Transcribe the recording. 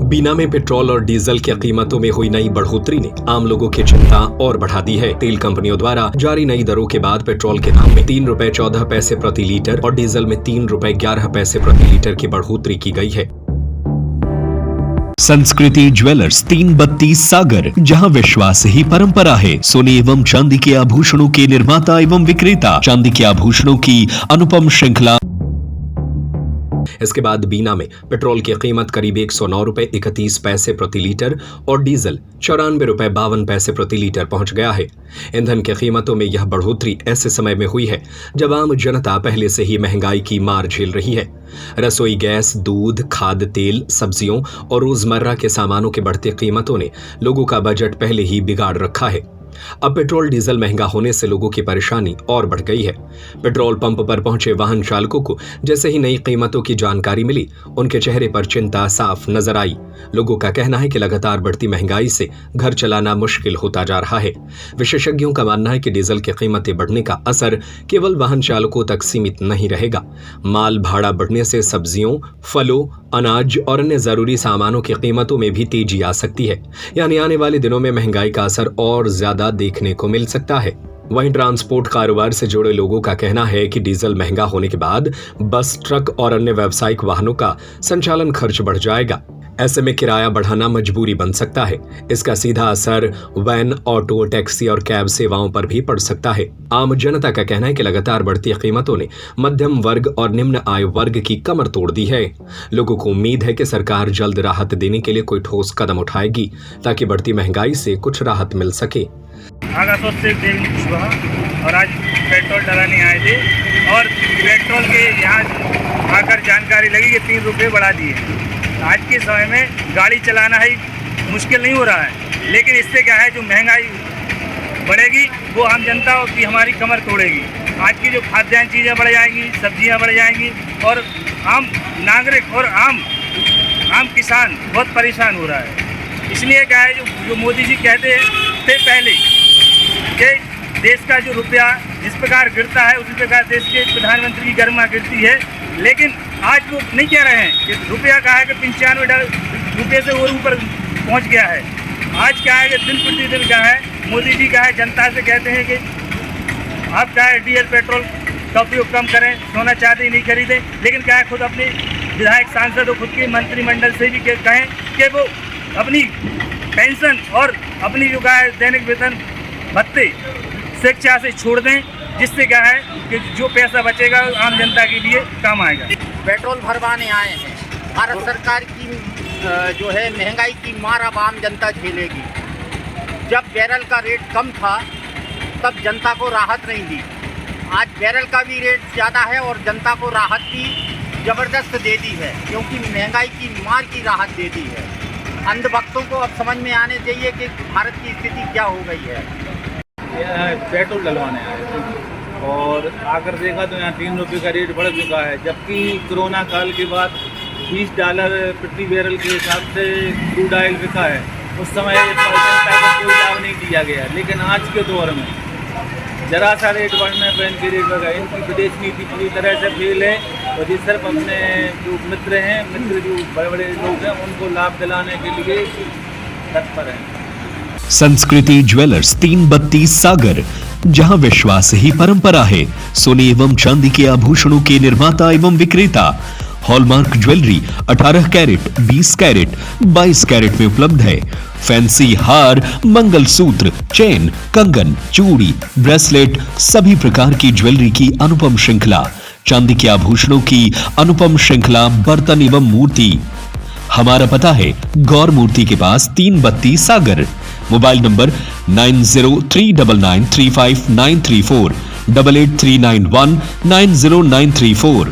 बीना में पेट्रोल और डीजल की कीमतों में हुई नई बढ़ोतरी ने आम लोगों की चिंता और बढ़ा दी है। तेल कंपनियों द्वारा जारी नई दरों के बाद पेट्रोल के दाम में 3 रुपए 14 पैसे प्रति लीटर और डीजल में 3 रुपए 11 पैसे प्रति लीटर की बढ़ोतरी की गई है। संस्कृति ज्वेलर्स 332 सागर, जहां विश्वास ही परंपरा है। सोने एवं चांदी के आभूषणों के निर्माता एवं विक्रेता, चांदी के आभूषणों की अनुपम श्रृंखला। इसके बाद बीना में पेट्रोल की कीमत करीब 109 रुपए 31 पैसे प्रति लीटर और डीजल 94 रुपए 52 पैसे प्रति लीटर पहुंच गया है। ईंधन की कीमतों में यह बढ़ोतरी ऐसे समय में हुई है जब आम जनता पहले से ही महंगाई की मार झेल रही है। रसोई गैस, दूध, खाद्य तेल, सब्जियों और रोजमर्रा के सामानों की बढ़ती कीमतों ने लोगों का बजट पहले ही बिगाड़ रखा है। अब पेट्रोल डीजल महंगा होने से लोगों की परेशानी और बढ़ गई है। पेट्रोल पंप पर पहुंचे वाहन चालकों को जैसे ही नई कीमतों की जानकारी मिली, उनके चेहरे पर चिंता साफ नजर आई। लोगों का कहना है कि लगातार बढ़ती महंगाई से घर चलाना मुश्किल होता जा रहा है। विशेषज्ञों का मानना है कि डीजल की कीमतें बढ़ने का असर केवल वाहन चालकों तक सीमित नहीं रहेगा। माल भाड़ा बढ़ने से सब्जियों, फलों, अनाज और अन्य जरूरी सामानों की कीमतों में भी तेजी आ सकती है। यानी आने वाले दिनों में महंगाई का असर और ज्यादा देखने को मिल सकता है। वहीं ट्रांसपोर्ट कारोबार से जुड़े लोगों का कहना है कि डीजल महंगा होने के बाद बस, ट्रक और अन्य व्यावसायिक वाहनों का संचालन खर्च बढ़ जाएगा। ऐसे में किराया बढ़ाना मजबूरी बन सकता है। इसका सीधा असर वैन, ऑटो, टैक्सी और कैब सेवाओं पर भी पड़ सकता है। आम जनता का कहना है कि लगातार बढ़ती कीमतों ने मध्यम वर्ग और निम्न आय वर्ग की कमर तोड़ दी है। लोगों को उम्मीद है कि सरकार जल्द राहत देने के लिए कोई ठोस कदम उठाएगी ताकि बढ़ती महंगाई से कुछ राहत मिल सके। और आज पेट्रोल डलाने आए थे और पेट्रोल के यहाँ आकर जानकारी लगी कि 3 रुपये बढ़ा दिए। आज के समय में गाड़ी चलाना ही मुश्किल नहीं हो रहा है, लेकिन इससे क्या है, जो महंगाई बढ़ेगी वो आम जनता की हमारी कमर तोड़ेगी। आज की जो खाद्यान्न चीज़ें बढ़ जाएंगी, सब्जियां बढ़ जाएंगी और आम नागरिक और आम किसान बहुत परेशान हो रहा है। इसलिए क्या है, जो मोदी जी कहते थे पहले कि देश का जो रुपया जिस प्रकार गिरता है उसी प्रकार देश के प्रधानमंत्री की गरिमा गिरती है, लेकिन आज वो नहीं कह रहे हैं कि रुपया कहा है कि 95 रुपये से और ऊपर पहुंच गया है। आज क्या है कि दिन प्रतिदिन क्या है, मोदी जी क्या है, जनता से कहते हैं कि आप क्या है डीजल पेट्रोल का उपयोग कम करें, सोना चांदी नहीं खरीदें, लेकिन क्या है खुद अपने विधायक, सांसद और खुद के मंत्रिमंडल से भी कहें कि वो अपनी पेंशन और अपनी जो क्या है दैनिक वेतन भत्ते शिक्षा से छोड़ दें, जिससे क्या है कि जो पैसा बचेगा आम जनता के लिए काम आएगा। पेट्रोल भरवाने आए हैं। भारत सरकार की जो है महंगाई की मार अब आम जनता झेलेगी। जब बैरल का रेट कम था तब जनता को राहत नहीं दी। आज बैरल का भी रेट ज़्यादा है और जनता को राहत भी ज़बरदस्त दे दी है, क्योंकि महंगाई की मार की राहत दे दी है। अंधभक्तों को अब समझ में आने चाहिए कि भारत की स्थिति क्या हो गई है। पेट्रोल डलवाने आए थे और आकर देखा तो यहाँ 3 रुपये का रेट बढ़ चुका है, जबकि कोरोना काल के बाद $20 प्रति बैरल के हिसाब से क्रूड ऑयल बिका है। उस समय जनता को कोई लाभ नहीं दिया गया, लेकिन आज के दौर में जरा सा रेट बढ़ने पर इनके रेट बढ़ गए। इनकी विदेश नीति पूरी तरह से फेल है और ये सिर्फ अपने जो मित्र जो बड़े बड़े लोग हैं उनको लाभ दिलाने के लिए तत्पर हैं। संस्कृति ज्वेलर्स 332 सागर, जहां विश्वास ही परंपरा है। सोने एवं चांदी के आभूषणों के निर्माता एवं विक्रेता। Hallmark jewellery 18 carat, 20 carat, 22 carat में उपलब्ध है। फैंसी हार, मंगलसूत्र, चेन, कंगन, चूड़ी, ब्रेसलेट, सभी प्रकार की ज्वेलरी की अनुपम श्रृंखला। चांदी के आभूषणों की अनुपम श्रृंखला, बर्तन एवं मूर्ति। हमारा पता है गौर मूर्ति के पास 332 सागर। Mobile number 9039935934, 8839190934।